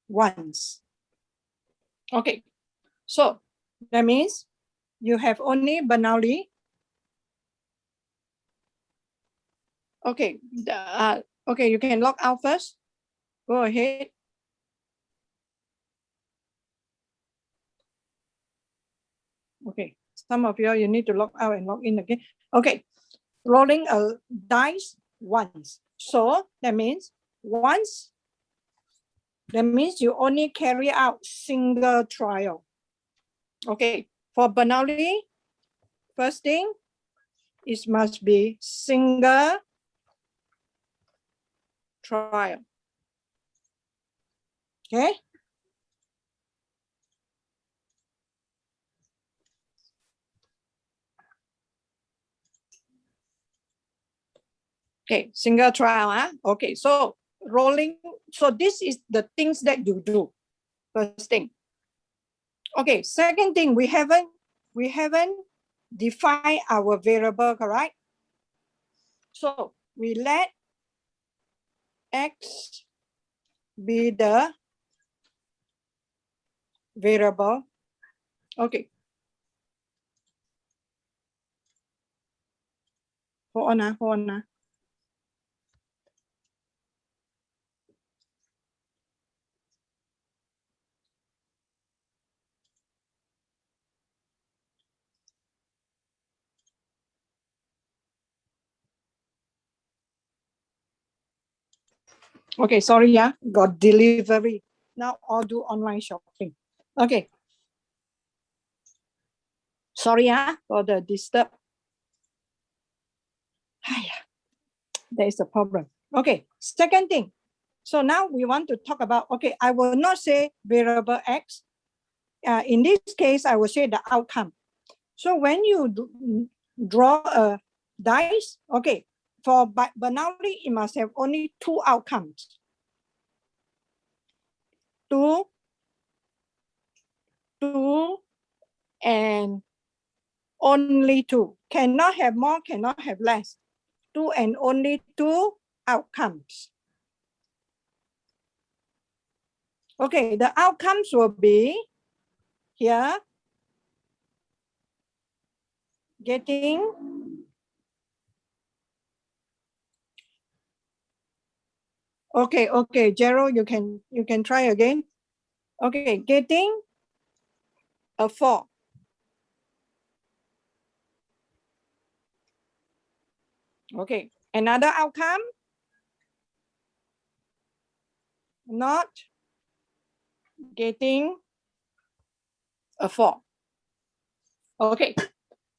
once. Okay, so that means you have only Bernoulli. Okay, okay, you can log out first. Go ahead. Okay, some of you need to log out and log in again. Okay, rolling a dice once. So that means once, that means you only carry out single trial. Okay, for Bernoulli, first thing, it must be single trial. Okay. Okay, single trial. Okay, so rolling. So this is the things that you do. First thing. Okay, second thing, we haven't defined our variable, correct? So we let X be the variable. Okay. Hold on. Okay, sorry, got delivery. Now I'll do online shopping. Okay. Sorry, for the disturb. There is a problem. Okay, second thing. So now we want to talk about, okay, I will not say variable X. In this case, I will say the outcome. So when you draw a dice, okay, for Bernoulli, it must have only two outcomes. Two, and only two. Cannot have more, cannot have less. Two and only two outcomes. Okay, the outcomes will be here, getting okay, Gerald, you can try again. Okay, getting a 4. Okay, another outcome, not getting a 4. Okay,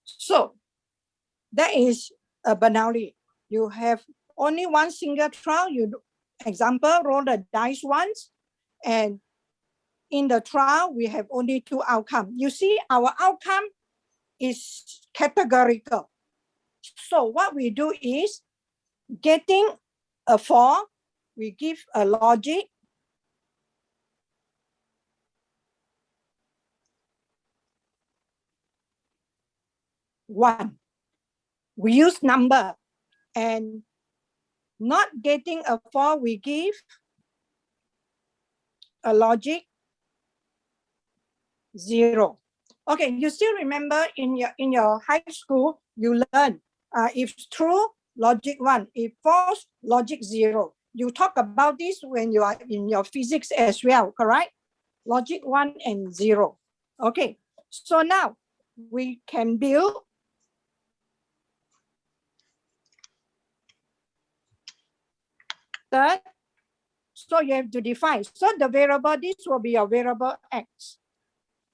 so that is a Bernoulli. You have only one single trial. You do, example, roll the dice once, and in the trial, we have only two outcomes. You see, our outcome is categorical. So what we do is, getting a 4, we give a logic. One. We use number, and not getting a 4, we give a logic 0. Okay, you still remember in your high school, you learn if true, logic 1, if false, logic 0. You talk about this when you are in your physics as well, correct? Logic 1 and 0. Okay, so now we can build third. So you have to define. So the variable, this will be a variable X.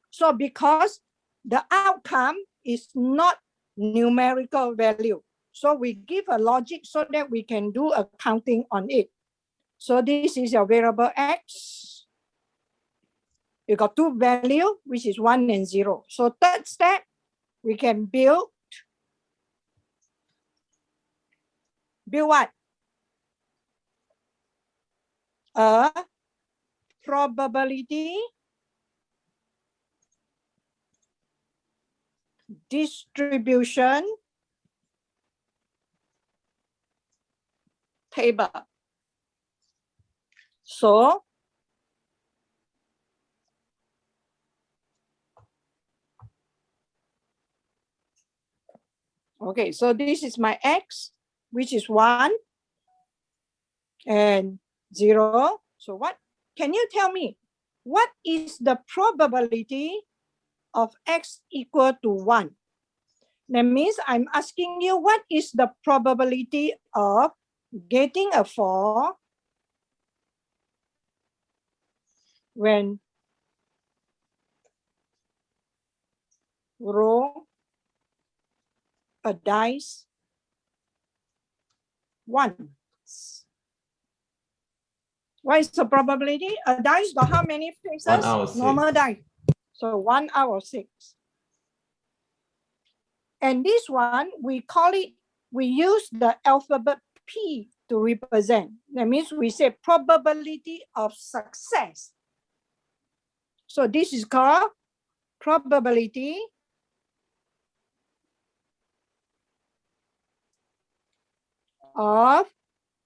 So because the outcome is not numerical value, so we give a logic so that we can do a counting on it. So this is your variable X. You got two values, which is 1 and 0. So third step, we can build what? A probability distribution table. So Okay, so this is my x, which is 1 and 0. So what, can you tell me, what is the probability of x equal to 1? That means I'm asking you, what is the probability of getting a 4 when roll a dice once? What is the probability? A dice got how many faces? 1 out of 6. Normal die. So 1 out of 6. And this one, we call it, we use the alphabet P to represent. That means we say probability of success. So this is called probability of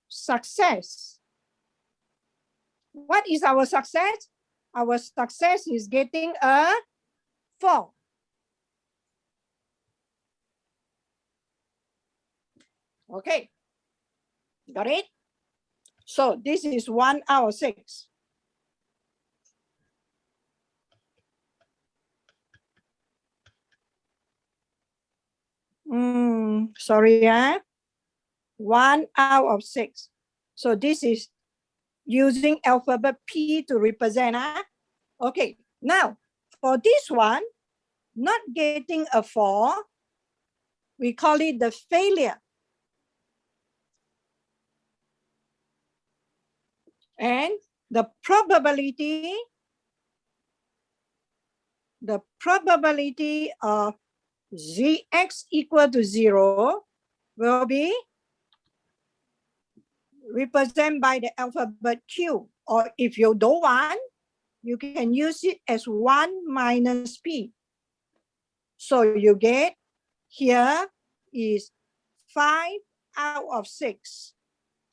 success. What is our success? Our success is getting a 4. Okay, got it? So this is 1 out of 6. Sorry, 1 out of 6. So this is using alphabet P to represent. Okay, now for this one, not getting a 4, we call it the failure. And the probability of Zx equal to 0 will be represented by the alphabet Q. Or if you don't want, you can use it as 1 minus P. So you get here is 5 out of 6,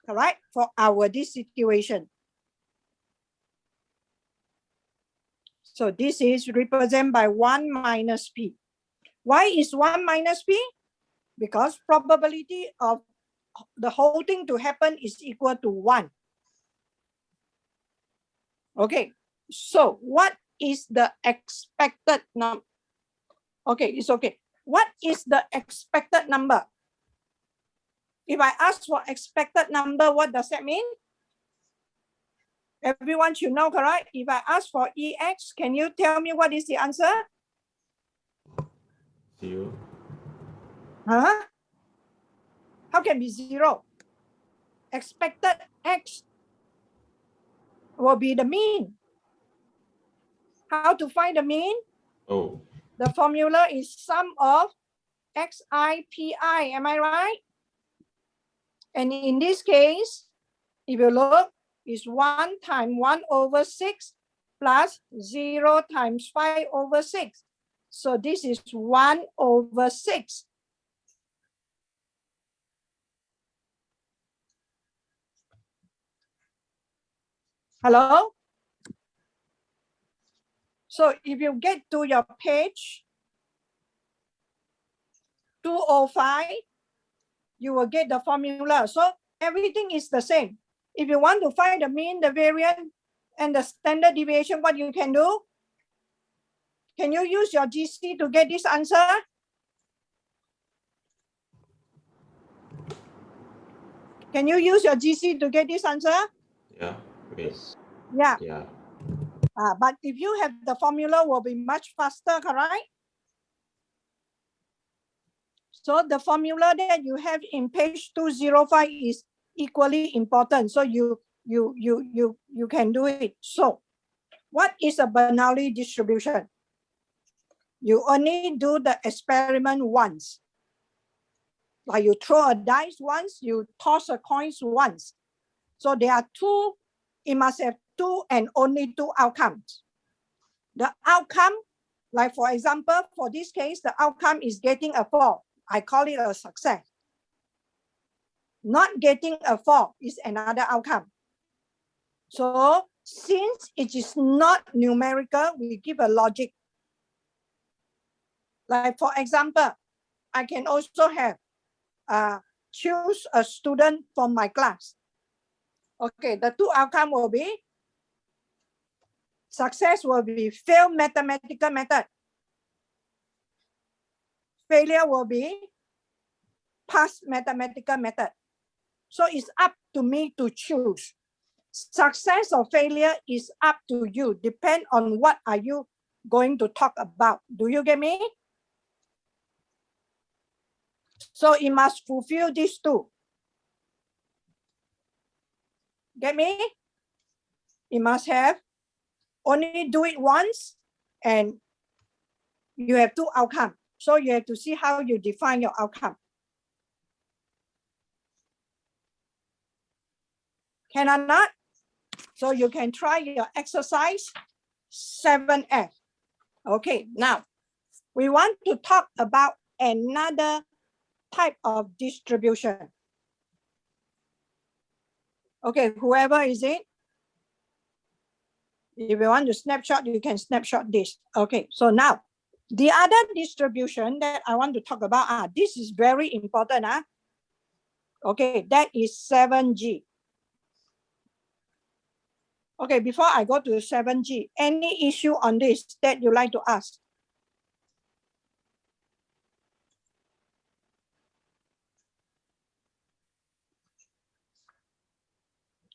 correct? For our this situation. So this is represented by 1 minus P. Why is 1 minus P? Because probability of the whole thing to happen is equal to 1. Okay, so what is the expected number? Okay, it's okay. What is the expected number? If I ask for expected number, what does that mean? Everyone should know, correct? If I ask for EX, can you tell me what is the answer? 0. Huh? How can be 0? Expected X will be the mean. How to find the mean? Oh. The formula is sum of Xi, Pi, am I right? And in this case, if you look, it's 1 times 1 over 6 plus 0 times 5 over 6. So this is 1 over 6. Hello? So if you get to your page 205, you will get the formula. So everything is the same. If you want to find the mean, the variance, and the standard deviation, what you can do? Can you use your GC to get this answer? Can you use your GC to get this answer? Yeah. Wait. Yeah. Yeah. But if you have the formula, will be much faster, correct? So the formula that you have in page 205 is equally important. So you can do it. So what is a Bernoulli distribution? You only do the experiment once. Like you throw a dice once, you toss a coin once. So there are two, it must have 2 and only 2 outcomes. The outcome, like for example, for this case, the outcome is getting a 4. I call it a success. Not getting a 4 is another outcome. So since it is not numerical, we give a logic. Like for example, I can also have choose a student from my class. Okay, the two outcomes will be success will be fail mathematical method. Failure will be pass mathematical method. So it's up to me to choose. Success or failure is up to you. Depend on what are you going to talk about. Do you get me? So it must fulfill these two. Get me? It must have only do it once and you have two outcomes. So you have to see how you define your outcome. Can I not? So you can try your exercise 7F. Okay, now we want to talk about another type of distribution. Okay, whoever is it, if you want to snapshot, you can snapshot this. Okay, so now the other distribution that I want to talk about, this is very important. Okay, that is 7G. Okay, before I go to 7G, any issue on this that you like to ask?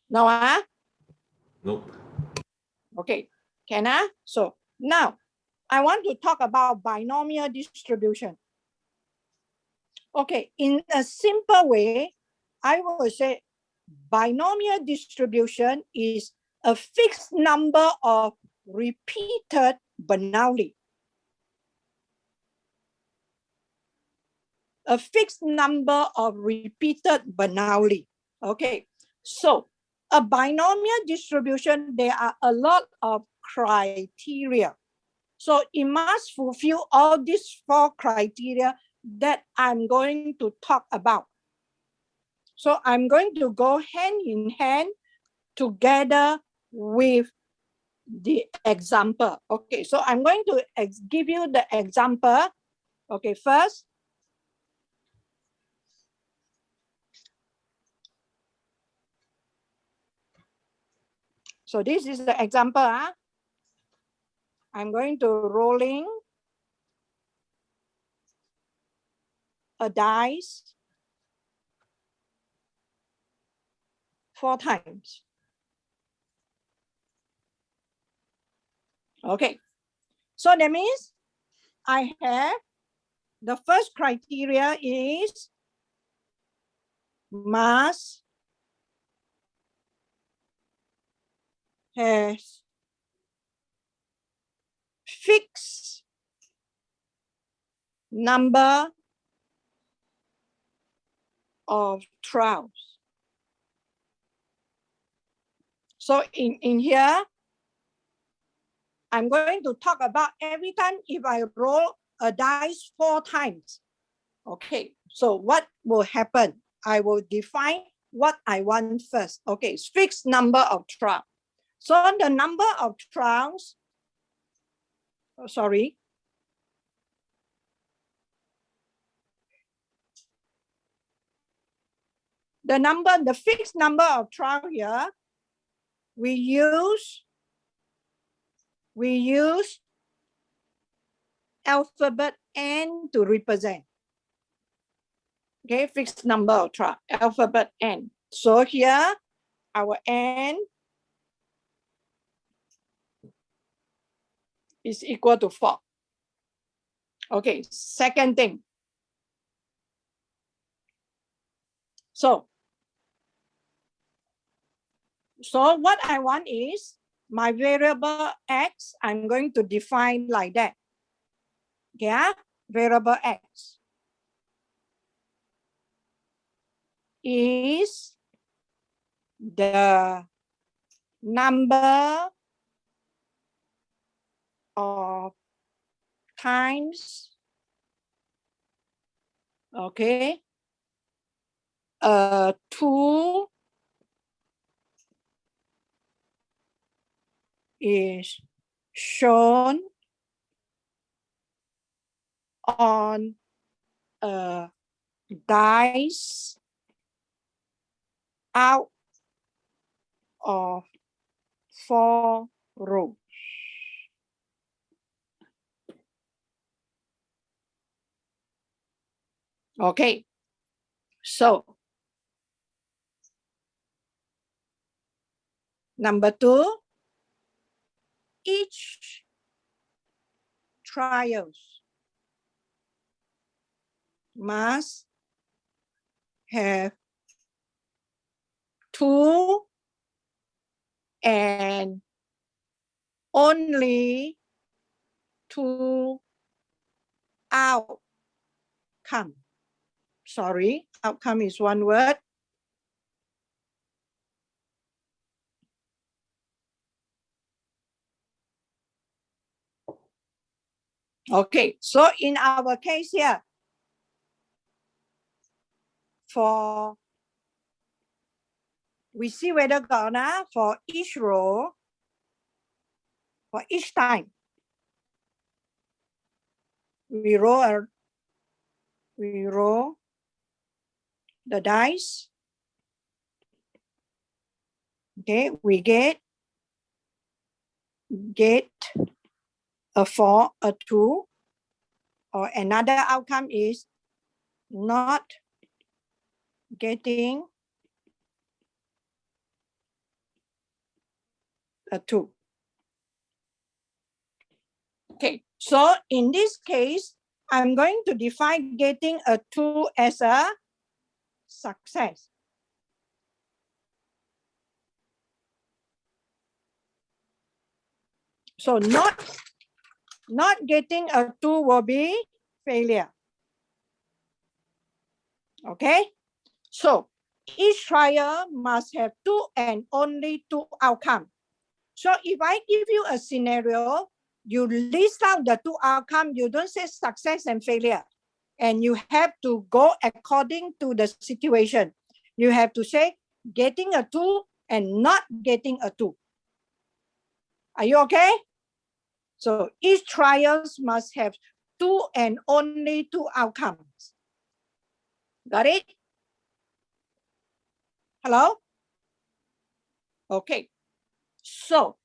No, Nope. Okay, can I? So now I want to talk about binomial distribution. Okay, in a simple way, I will say binomial distribution is a fixed number of repeated Bernoulli. A fixed number of repeated Bernoulli. Okay, so a binomial distribution, there are a lot of criteria. So it must fulfill all these 4 criteria that I'm going to talk about. So I'm going to go hand in hand together with the example. Okay, so I'm going to give you the example. Okay, first, so this is the example. I'm going to rolling a dice 4 times. Okay, so that means I have the first criteria is must has fixed number of trials. So in here, I'm going to talk about every time if I roll a dice 4 times. Okay, so what will happen? I will define what I want first. Okay, fixed number of trials. So the number of trials, sorry. The fixed number of trials here, we use alphabet N to represent. Okay, fixed number of trials, alphabet N. So here, our N is equal to 4. Okay, second thing. So what I want is my variable X, I'm going to define like that. Yeah, variable X is the number of times, okay, two is shown on a dice out of 4 rows. Okay, so number 2, each trials must have 2 and only 2 outcome. Sorry, outcome is one word. Okay, so in our case here, we see whether gonna for each row, for each time, we roll the dice. Okay, we get a 4, a 2, or another outcome is not getting a 2. Okay, so in this case, I'm going to define getting a 2 as a success. So not getting a 2 will be failure. Okay, so each trial must have 2 and only 2 outcomes. So if I give you a scenario, you list out the 2 outcomes, you don't say success and failure. And you have to go according to the situation. You have to say getting a 2 and not getting a 2. Are you okay? So each trials must have 2 and only 2 outcomes. Got it? Hello? Okay. So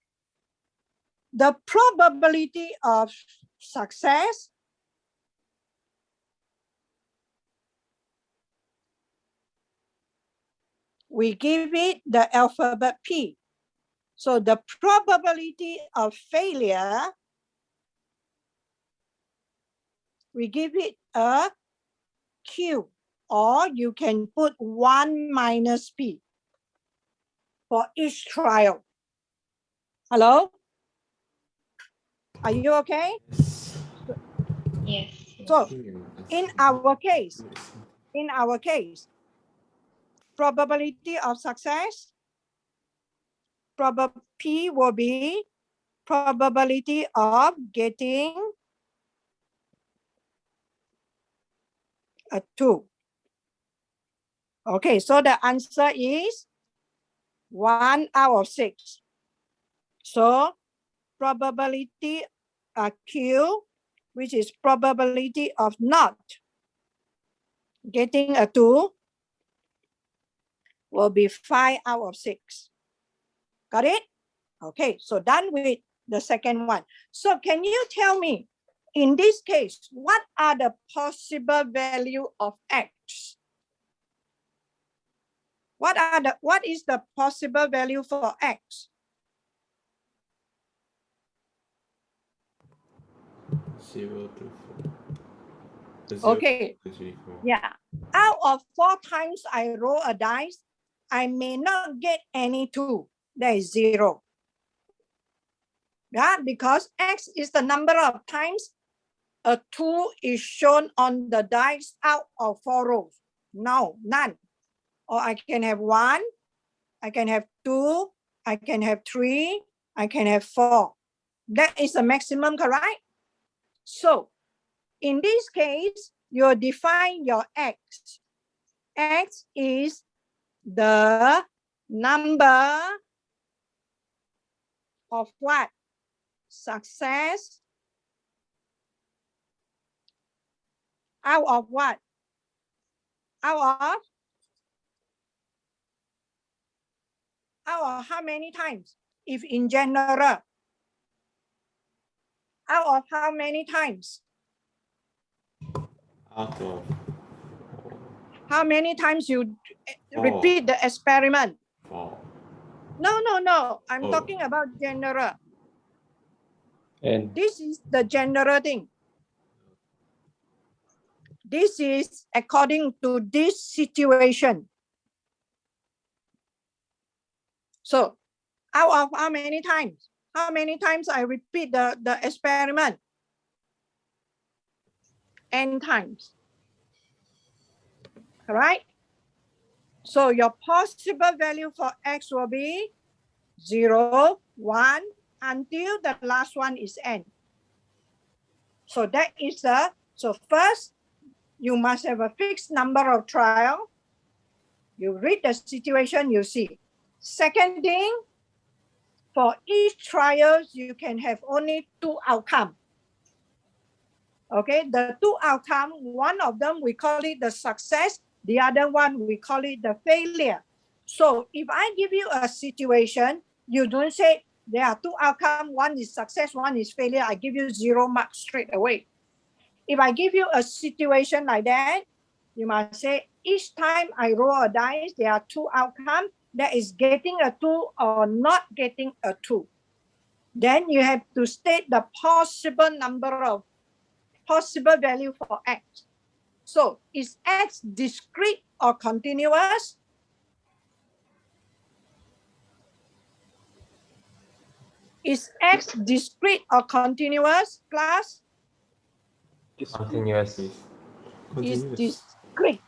the probability of success we give it the alphabet P. So the probability of failure, we give it a Q, or you can put 1 minus P for each trial. Hello? Are you okay? Yes. So in our case, probability of success, P will be probability of getting a 2. Okay, so the answer is 1 out of 6. So probability Q, which is probability of not getting a 2, will be 5 out of 6. Got it? Okay, so done with the second one. So can you tell me, in this case, what are the possible value of X? What is the possible value for X? 0 to 4. Okay. Yeah. Out of 4 times I roll a dice, I may not get any 2. That is 0. Yeah, because X is the number of times a 2 is shown on the dice out of 4 rows. No, none. Or I can have 1, I can have 2, I can have 3, I can have 4. That is the maximum, correct? So in this case, you define your X. X is the number of what? Success out of what? Out of how many times? If in general, out of how many times? Out of How many times you Four. repeat the experiment? 4. No. I'm Oh. talking about general. And This is the general thing. This is according to this situation. So out of how many times? How many times I repeat the experiment? N times. All right? So your possible value for X will be 0, 1, until the last one is N. So that is so first, you must have a fixed number of trial. You read the situation, you see. Second thing, for each trial, you can have only 2 outcomes. Okay, the 2 outcomes, one of them, we call it the success. The other one, we call it the failure. So if I give you a situation, you don't say there are 2 outcomes, one is success, one is failure. I give you 0 marks straight away. If I give you a situation like that, you must say each time I roll a dice, there are 2 outcomes. That is getting a 2 or not getting a 2. Then you have to state the possible number of possible value for X. So is X discrete or continuous? Is X discrete or continuous, class? continuous. Is Continuous. discrete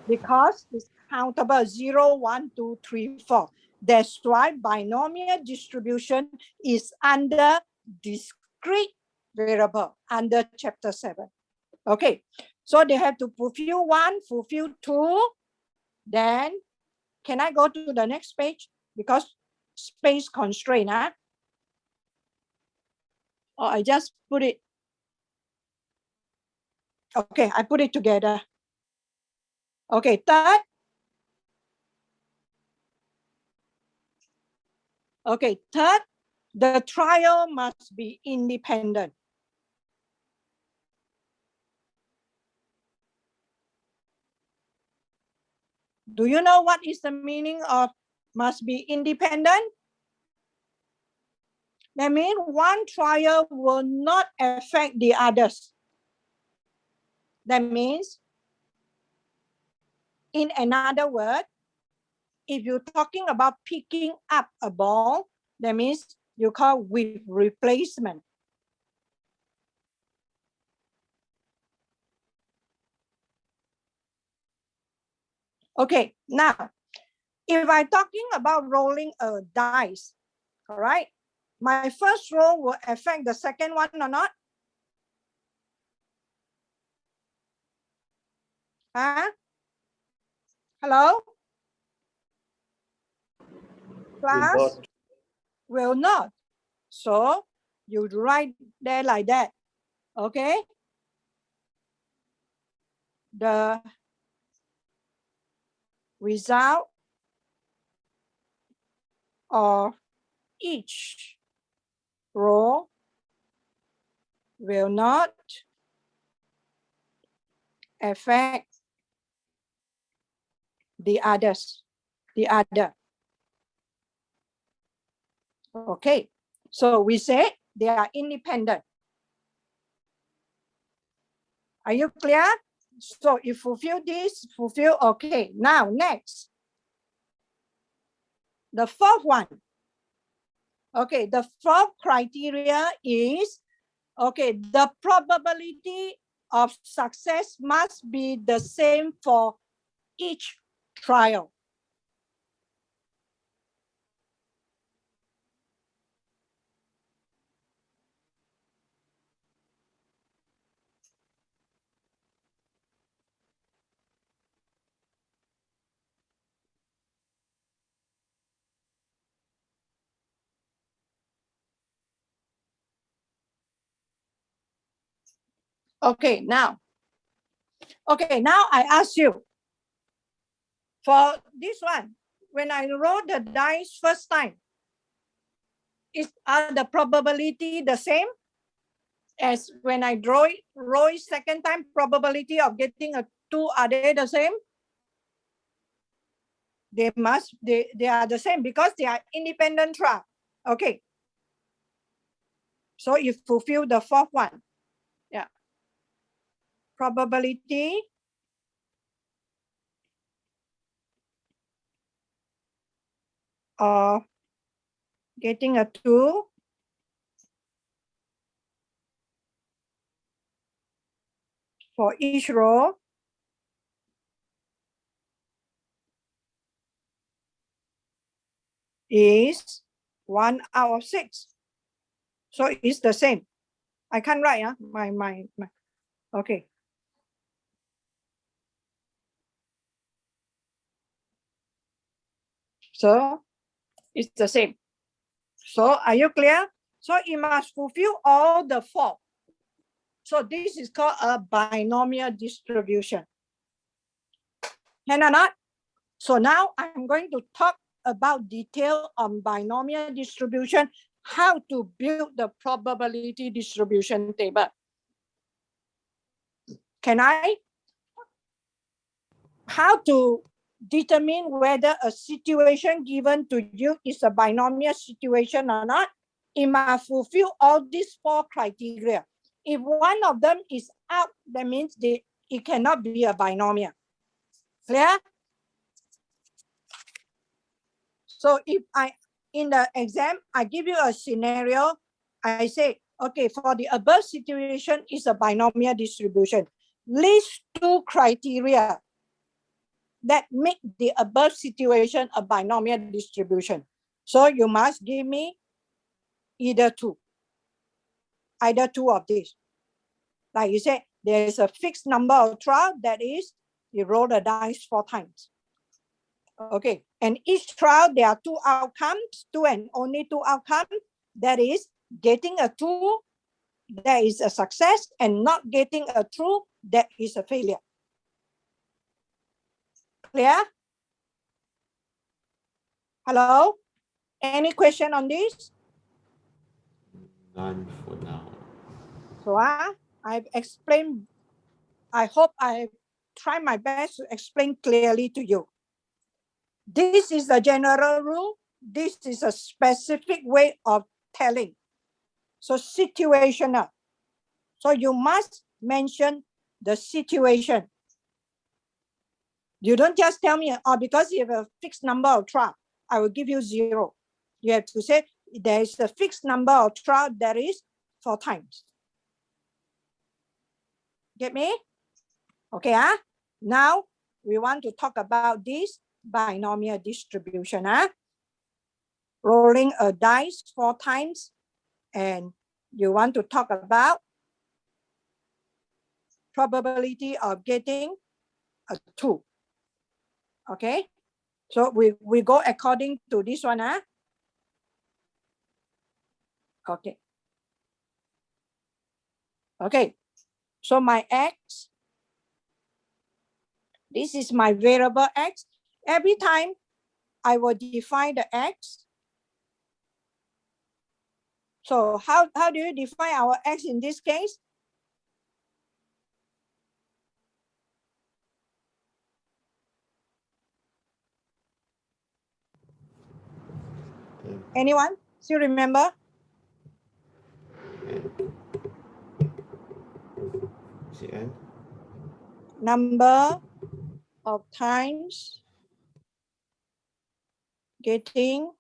because it's countable 0, 1, 2, 3, 4. That's why binomial distribution is under discrete variable under chapter 7. Okay, so they have to fulfill 1, fulfill 2. Then can I go to the next page? Because space constraint, huh? Or I just put it. Okay, I put it together. Okay, third. Okay, third, the trial must be independent. Do you know what is the meaning of must be independent? That means one trial will not affect the others. That means, in another word, if you're talking about picking up a ball, that means you call with replacement. Okay, now, if I'm talking about rolling a dice, all right, my first roll will affect the second one or not? Huh? Hello? Class? Will not. So you write there like that. Okay? The result of each row will not affect the others, the other. Okay, so we say they are independent. Are you clear? So if fulfill this, fulfill, okay. Now next, the fourth one. Okay, the fourth criteria is, okay, the probability of success must be the same for each trial. Okay, now I ask you, For this one, when I roll the dice first time, are the probability the same as when I roll it second time? Probability of getting a 2, are they the same? They are the same because they are independent trial. Okay. So you fulfill the fourth one. Yeah. Probability of getting a 2 for each row is 1 out of 6. So it's the same. I can't write, my. Okay. So it's the same. So are you clear? So it must fulfill all the 4. So this is called a binomial distribution. Can or not? So now I'm going to talk about detail on binomial distribution, how to build the probability distribution table. Can I? How to determine whether a situation given to you is a binomial situation or not? It must fulfill all these 4 criteria. If one of them is out, that means it cannot be a binomial. Clear? So if in the exam, I give you a scenario, I say, okay, for the above situation is a binomial distribution. List 2 criteria that make the above situation a binomial distribution. So you must give me either 2 of these. Like you say, there is a fixed number of trial, that is, you roll the dice 4 times. Okay, and each trial there are 2 outcomes, 2 and only 2 outcomes. That is, getting a 2, that is a success, and not getting a true, that is a failure. Clear? Hello? Any question on this? None for now. So I've explained, I hope I try my best to explain clearly to you. This is the general rule. This is a specific way of telling. So situational. So you must mention the situation. You don't just tell me, oh, because you have a fixed number of trial, I will give you 0. You have to say there is a fixed number of trial, that is 4 times. Get me? Okay, now we want to talk about this binomial distribution. Rolling a dice 4 times, and you want to talk about probability of getting a 2. Okay, so we go according to this one. Okay. Okay, so my x, this is my variable x. Every time I will define the x. So how do you define our x in this case? Anyone still remember? N. Number of times getting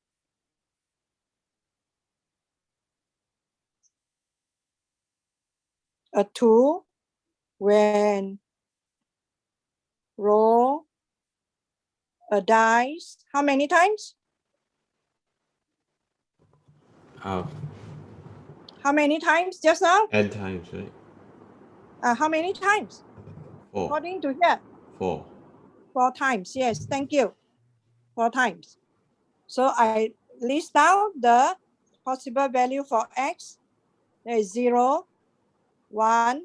a 2 when roll a dice. How many times? How many times just now? N times, right? How many times? 4. According to here. 4. 4 times. Yes, thank you. 4 times. So I list down the possible value for x. There is 0, 1,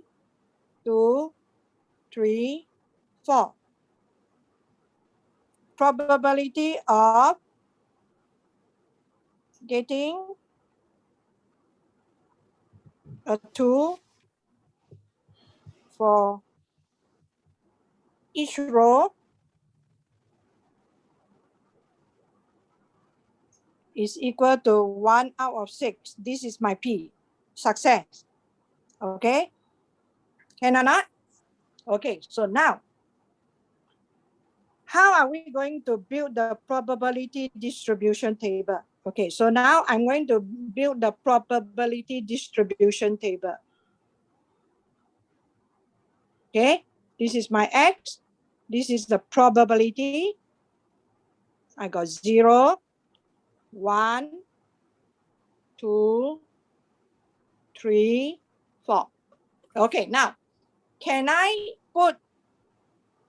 2, 3, 4. probability of getting a 2 for each row is equal to 1 out of 6. This is my P, success. Okay, can or not? Okay, so now, how are we going to build the probability distribution table? Okay, so now I'm going to build the probability distribution table. Okay, this is my X. This is the probability. I got 0, 1, 2, 3, 4. Okay, now, can I put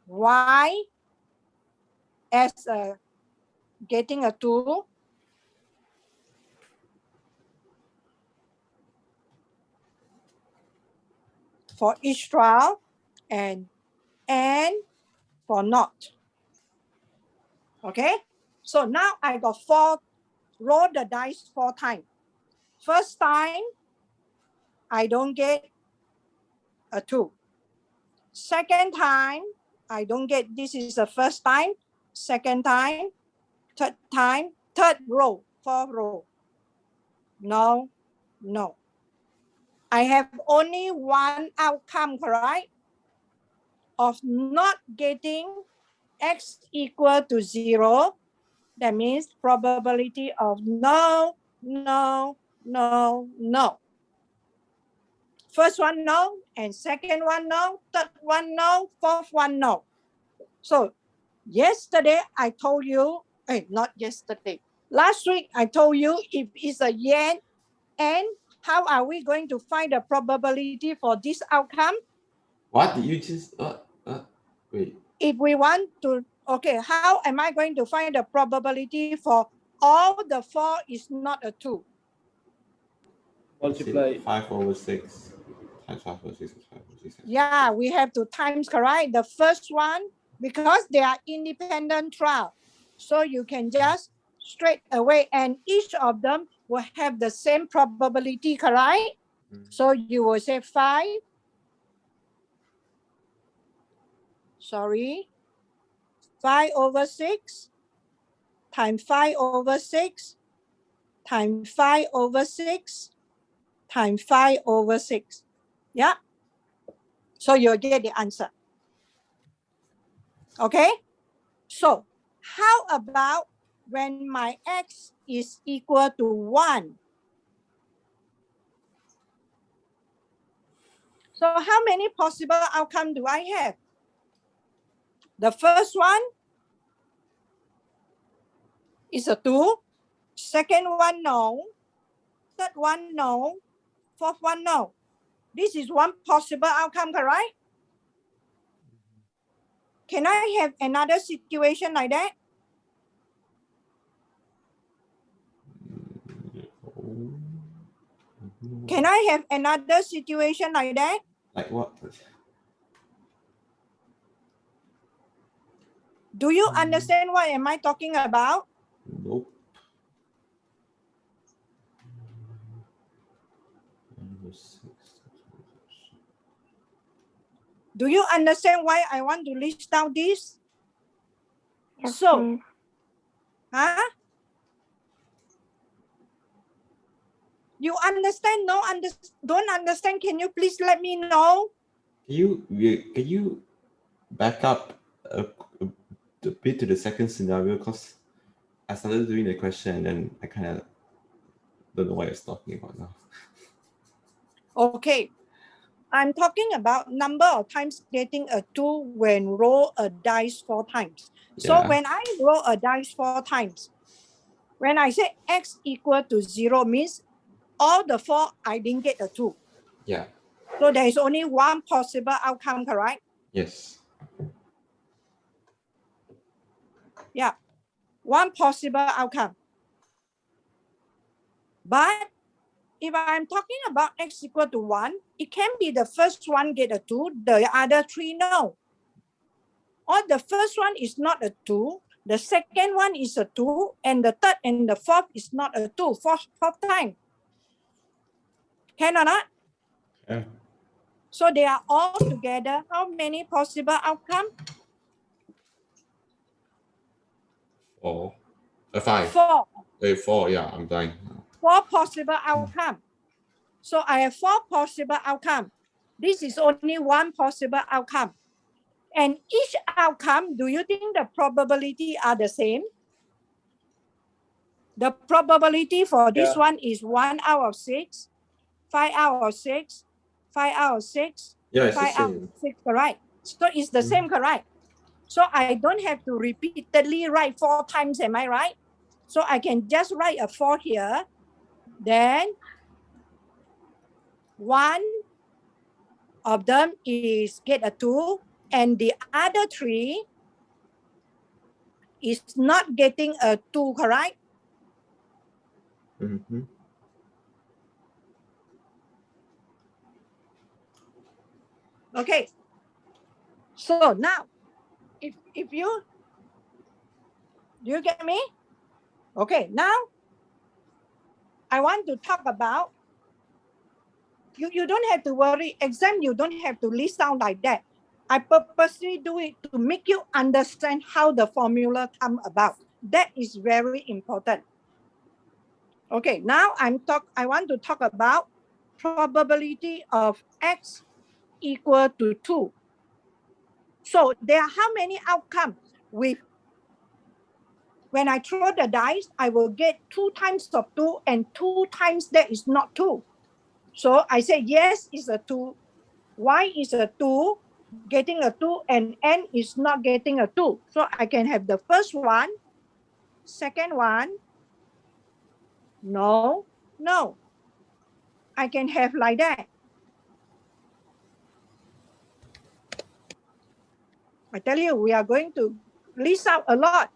Y as getting a 2? For each trial and N for not. Okay, so now I got 4, roll the dice 4 times. First time, I don't get a 2. Second time, I don't get, this is the first time. Second time, third row, 4th row. No, no. I have only one outcome, correct? Of not getting X equal to 0. That means probability of no, no, no, no. First one no, and second one no, third one no, fourth one no. So yesterday I told you, not yesterday, last week I told you if it's a yen, and how are we going to find the probability for this outcome? What did you just wait? If we want to, okay, how am I going to find the probability for all the 4 is not a 2? Multiply. 5/6 times 5/6 is 5/6. Yeah, we have to times, correct? The first one, because they are independent trial. So you can just straight away, and each of them will have the same probability, correct? So you will say 5. Sorry. 5/6 times 5/6 times 5/6 times 5/6. Yeah. So you'll get the answer. Okay. So how about when my X is equal to 1? So how many possible outcomes do I have? The first one is a 2. Second one, no. Third one, no. Fourth one, no. This is one possible outcome, correct? Can I have another situation like that? Can I have another situation like that? Like what? Do you understand what am I talking about? Nope. Do you understand why I want to list down this? Yes, So, please. huh? You understand? No, don't understand? Can you please let me know? Can you back up a bit to the second scenario, because I started doing the question and then I kind of don't know what you're talking about now. Okay. I'm talking about number of times getting a 2 when roll a dice 4 times. So Yeah. when I roll a dice 4 times, when I say X equal to 0 means all the 4, I didn't get a 2. Yeah. So there is only one possible outcome, correct? Yes. Yeah, one possible outcome. But if I'm talking about X equal to 1, it can be the first one get a 2, the other 3 no. Or the first one is not a 2, The second one is a 2, and the third and the fourth is not a 2, fourth time. Can or not? Yeah. So they are all together. How many possible outcomes? 4. 5. 4. 4, yeah, I'm blind. 4 possible outcomes. So I have 4 possible outcomes. This is only one possible outcome. And each outcome, do you think the probability are the same? The probability for this one is 1 out of 6, 5 out of 6, 5 out of 6, Yeah, it's the 5 out same. of 6, correct? So it's the same, correct? So I don't have to repeatedly write 4 times, am I right? So I can just write a 4 here. Then one of them is get a 2, and the other 3 is not getting a 2, correct? Mm-hmm. Okay. So now, if you get me? Okay, now I want to talk about, you don't have to worry, exam you don't have to list down like that. I purposely do it to make you understand how the formula come about. That is very important. Okay, now I want to talk about probability of x equal to 2. So there are how many outcomes with, when I throw the dice, I will get 2 times of 2 and 2 times that is not 2. So I say yes is a 2, y is a 2, getting a 2, and n is not getting a 2. So I can have the first one, second one, no. I can have like that. I tell you, we are going to list out a lot.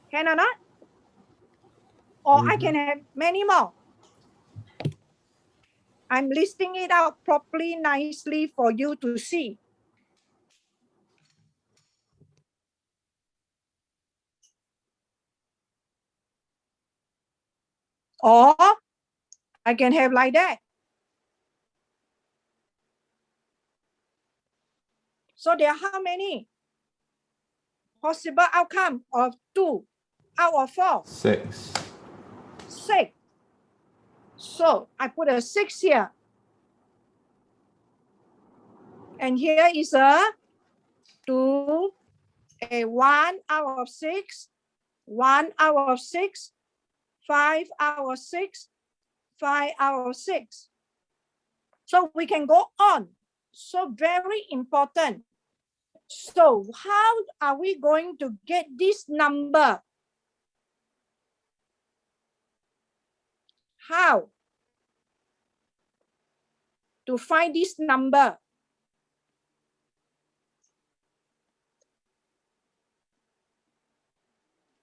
Can or not? Or I can have many more. I'm listing it out properly, nicely for you to see. Or I can have like that. So there are how many possible outcome of 2 out of 4? 6. 6. So I put a 6 here. And here is a 2, a 1 out of 6, 1 out of 6, 5 out of 6, 5 out of 6. So we can go on. So very important. So how are we going to get this number? How to find this number?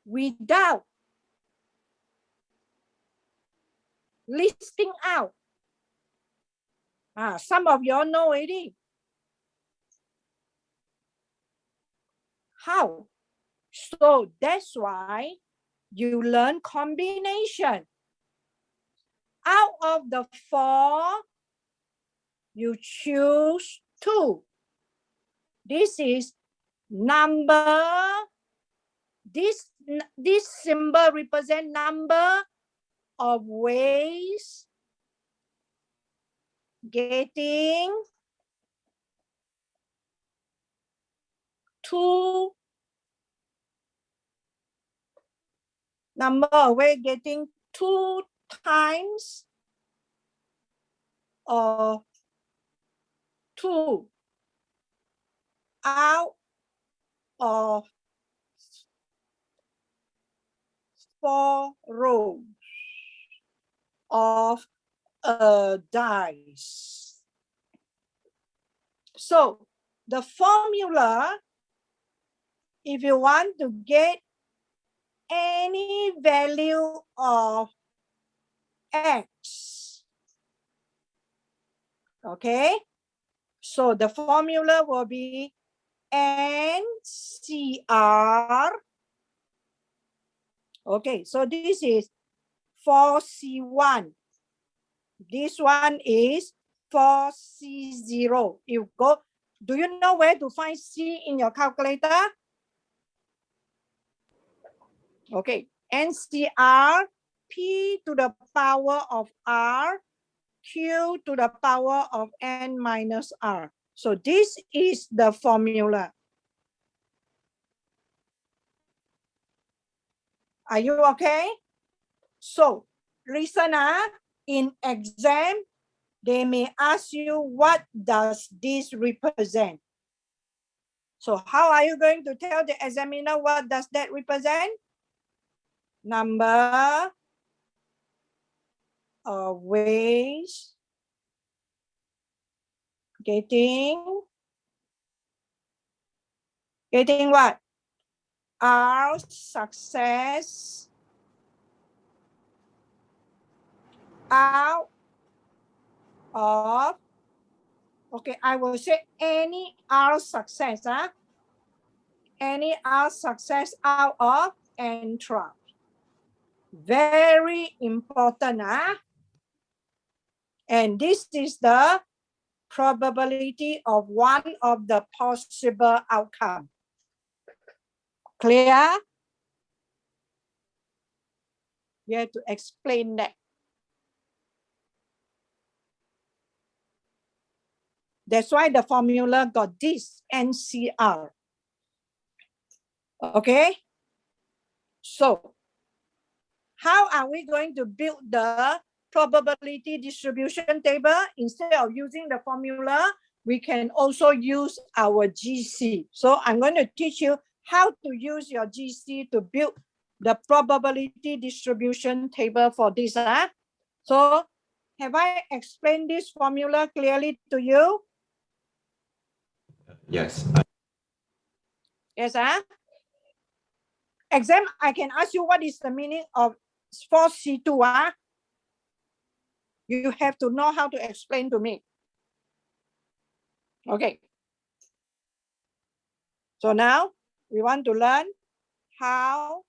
Without listing out. Some of y'all know already. How? So that's why you learn combination. Out of the 4, you choose 2. This is number. This symbol represents number of ways getting 2. Number of ways getting 2 times of 2 out of 4 rows of a dice. So the formula, if you want to get any value of x, okay? So the formula will be NCr. Okay, so this is 4C1. This one is 4C0. You go, do you know where to find C in your calculator? Okay, NCr, P to the power of R, Q to the power of N minus R. So this is the formula. Are you okay? So listen up. In exam, they may ask you, what does this represent? So how are you going to tell the examiner what does that represent? Number of ways getting what? Our success out of, okay, I will say any R success, any R success out of entrap. Very important, and this is the probability of one of the possible outcome. Clear? You have to explain that. That's why the formula got this NCr. Okay? So, how are we going to build the probability distribution table? Instead of using the formula, we can also use our GC. So I'm going to teach you how to use your GC to build the probability distribution table for this. So have I explained this formula clearly to you? Yes. Yes, Exam, I can ask you what is the meaning of 4C2, You have to know how to explain to me. Okay. So now we want to learn how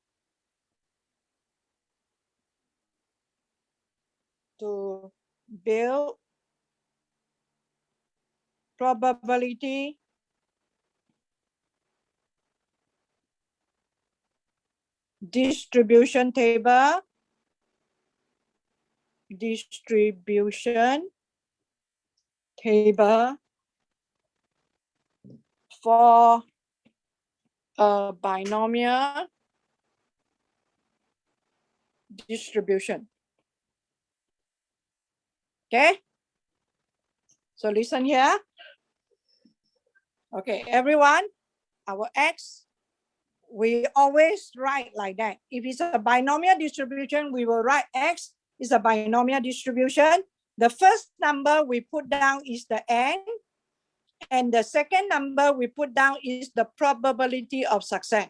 to build probability distribution table. Distribution table for a binomial distribution. Okay, so listen here. Okay, everyone, our X, we always write like that. If it's a binomial distribution, we will write X is a binomial distribution. The first number we put down is the N, and the second number we put down is the probability of success.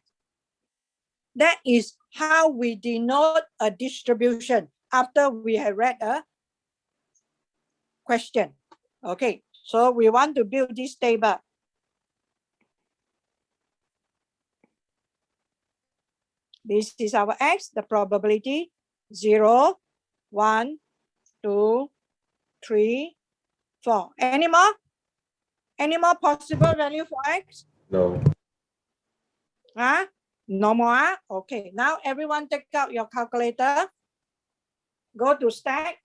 That is how we denote a distribution after we have read a question. Okay, so we want to build this table. This is our X, the probability 0, 1, 2, 3, 4. Any more? Any more possible value for X? No. No more? Okay, now everyone take out your calculator. Go to stack.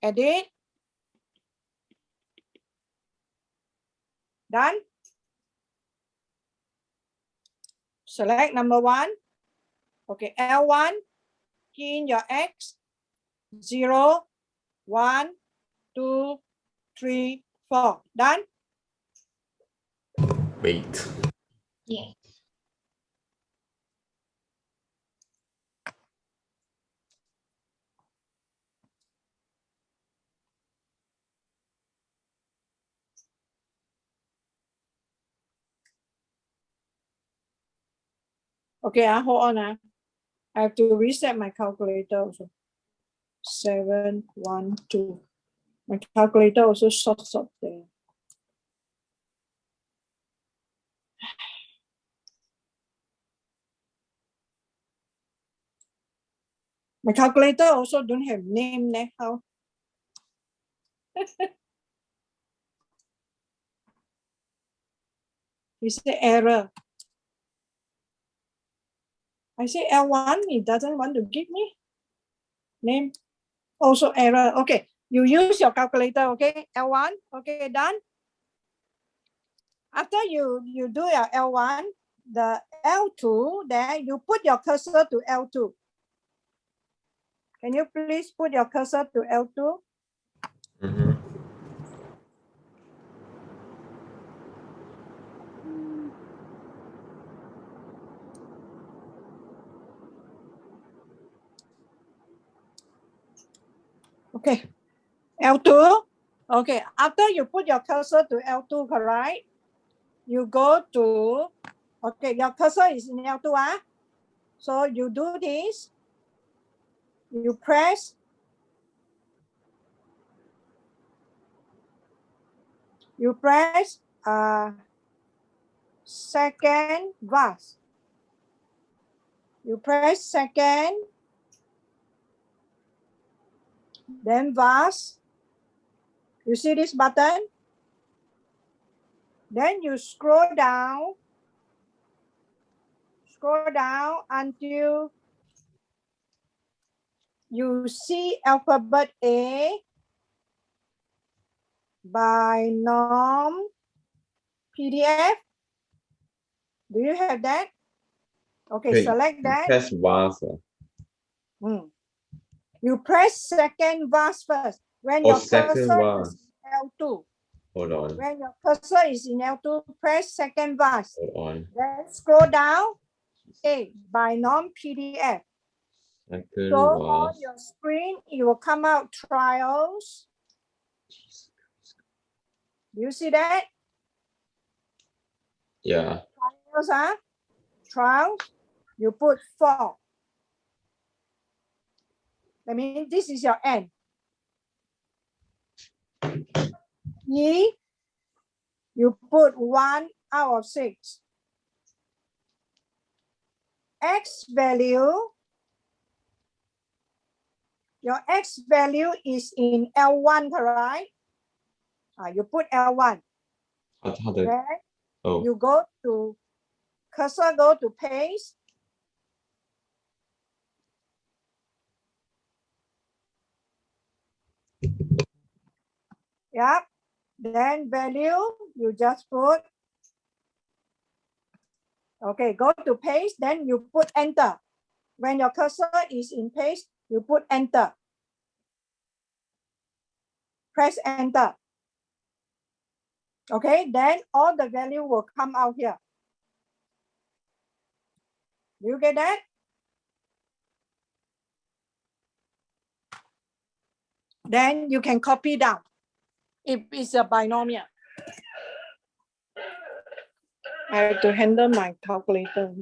Edit. Done. Select number 1. Okay, L1, key in your X, 0, 1, 2, 3, 4. Done? Wait. Yes. Okay, hold on. I have to reset my calculator also. 712. My calculator also shorts up there. My calculator also don't have name how. You say error. I say L1, it doesn't want to give me name. Also error. Okay, you use your calculator, okay? L1, okay, done. After you do your L1, the L2, then you put your cursor to L2. Can you please put your cursor to L2? Mm-hmm. Okay, L2. Okay, after you put your cursor to L2, correct? You go to, okay, your cursor is in L2, so you do this. You press. You press second vase. You press second, then vase. You see this button? Then you scroll down until you see alphabet A, binom PDF. Do you have that? Okay, Okay, select that. press vase. You press second vase first. When Oh, your second cursor vase. is L2. Hold on. When your cursor is in L2, press second vase. Hold on. Then scroll down. A, binom PDF. Second So on vase. your screen, it will come out trials. Do you see that? Yeah. Trials, trials. You put 4. I mean, this is your N. E, you put 1 out of 6. X value, your X value is in L1, correct? You put L1. How the, Then oh, you go to cursor, go to paste. Yeah. Then value, you just put. Okay, go to paste, then you put enter. When your cursor is in paste, you put enter. Press enter. Okay, then all the value will come out here. Do you get that? Then you can copy down if it's a binomial. I have to handle my calculator.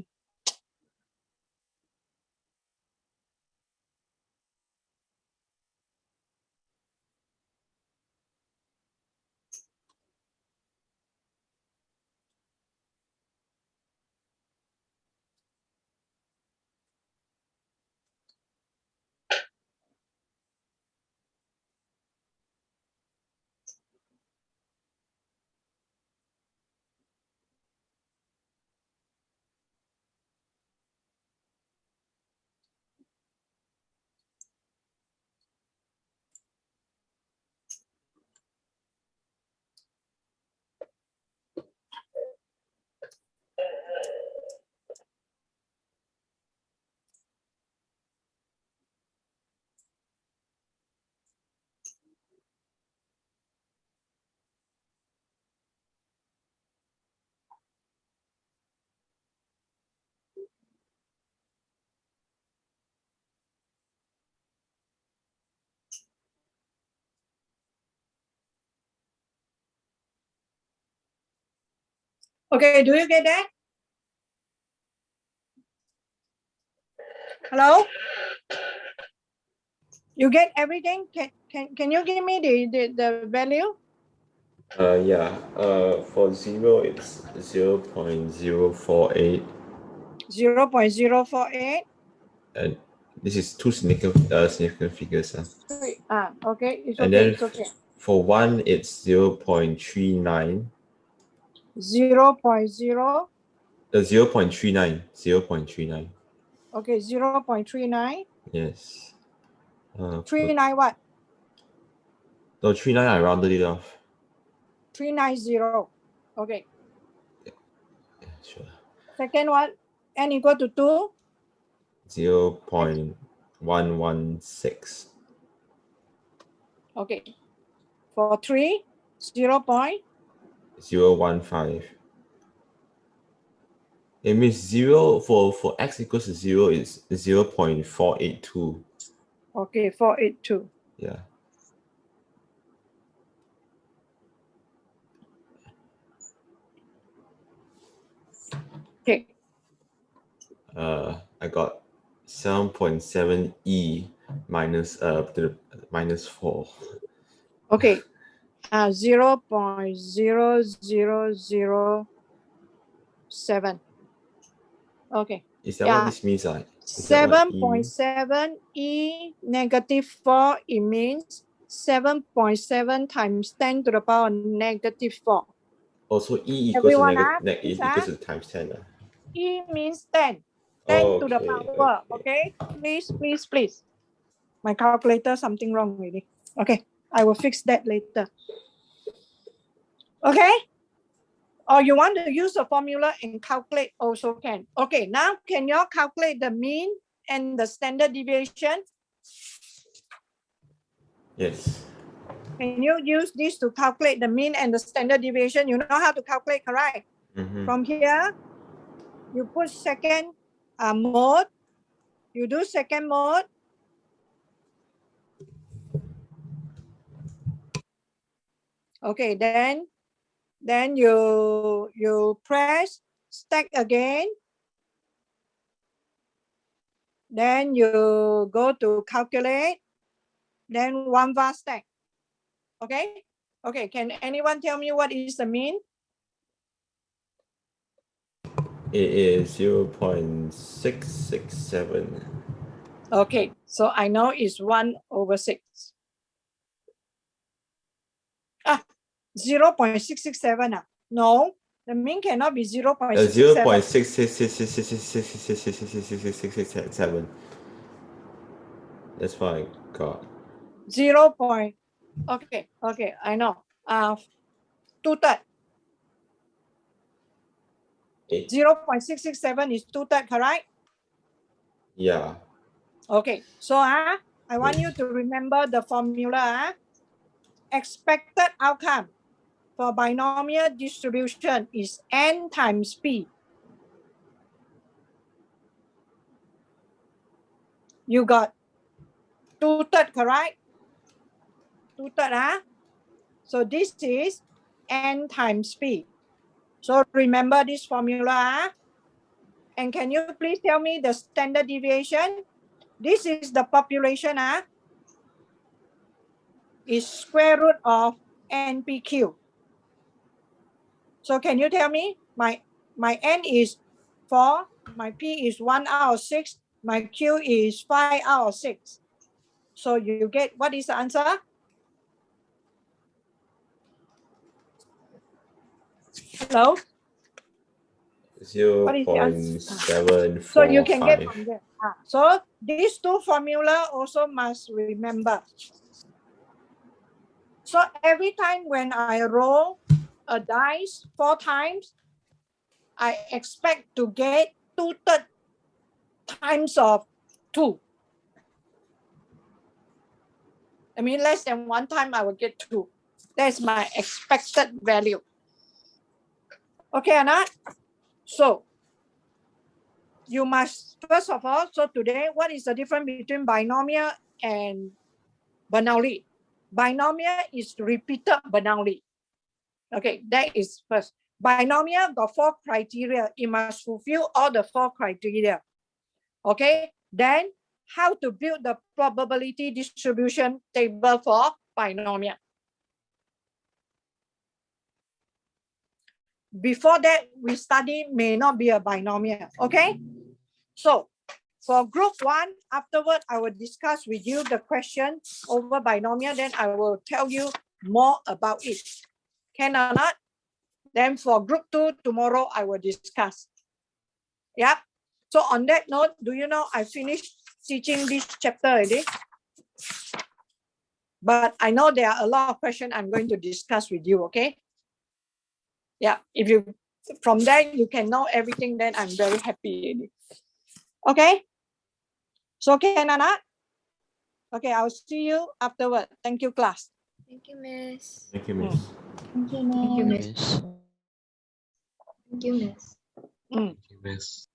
Okay, do you get that? Hello? You get everything? Can you give me the value? Yeah. For 0, it's 0.048. 0.048. And this is two significant figures. Okay, it's And okay, then it's okay. for 1, it's 0.39. 0.0, 0.39. 0.39. okay, 0.39. Yes. For, 39 what? no, 39, I rounded it off. 390. Okay. Yeah, sure. Second one, n equal to 2. 0.116. Okay. For 3, 0.015. 0.15. It means 0 for x equals to 0 is 0.482. Okay, 482. Yeah. Okay. I got 7.7 E minus to the minus 4. Okay. 0.0007. Okay. Is that Yeah. what this means? Is that what E means? 7.7 E negative 4, it means 7.7 times 10 to the power negative 4. Also, E equals Everyone to up, negative please, equals to times 10. E means 10. 10 to the Okay, power. Okay. Please, please, please. My calculator, something wrong really. Okay. I will fix that later. Okay. Or you want to use the formula and calculate also can. Okay. Now, can you all calculate the mean and the standard deviation? Yes. Can you use this to calculate the mean and the standard deviation? You know how to calculate, correct? Mm-hmm. From here, you put second mode. You do second mode. Okay, then you press stack again. Then you go to calculate. Then one var stack. Okay. Okay. Can anyone tell me what is the mean? It is 0.667. Okay. So I know it's 1/6. 0.667. No, the mean cannot be 0.667. 0.667. That's what I got. 0. Okay, I know. 2/3. 0.667 is 2/3, correct? Yeah. Okay, so I want you to remember the formula. Expected outcome for binomial distribution is n times p. You got 2/3, correct? 2/3, So this is n times p. So remember this formula. And can you please tell me the standard deviation? This is the population. Is square root of NPQ. So can you tell me my N is 4, my P is 1/6, my Q is 5/6. So you get, what is the answer? Hello? 0.745. So you can get from there. So these two formula also must remember. So every time when I roll a dice 4 times, I expect to get 2/3 times of 2. I mean, less than 1 time, I will get 2. That's my expected value. Okay or not? So you must, first of all, so today, what is the difference between binomial and Bernoulli? Binomial is repeated Bernoulli. Okay, that is first. Binomial got 4 criteria. It must fulfill all the 4 criteria. Okay, Then how to build the probability distribution table for binomial. Before that, we study may not be a binomial, okay? So for group 1, afterward, I will discuss with you the question over binomial, then I will tell you more about it. Can or not? Then for group 2, tomorrow I will discuss. Yep. So on that note, do you know I finished teaching this chapter already? But I know there are a lot of questions I'm going to discuss with you, okay? Yeah, if you, from there you can know everything, then I'm very happy. Okay? So can or not? Okay, I'll see you afterward. Thank you, class. Thank you, Miss. Thank you, Miss. Thank you, Miss. Miss. Thank you, Miss. Mm. Miss.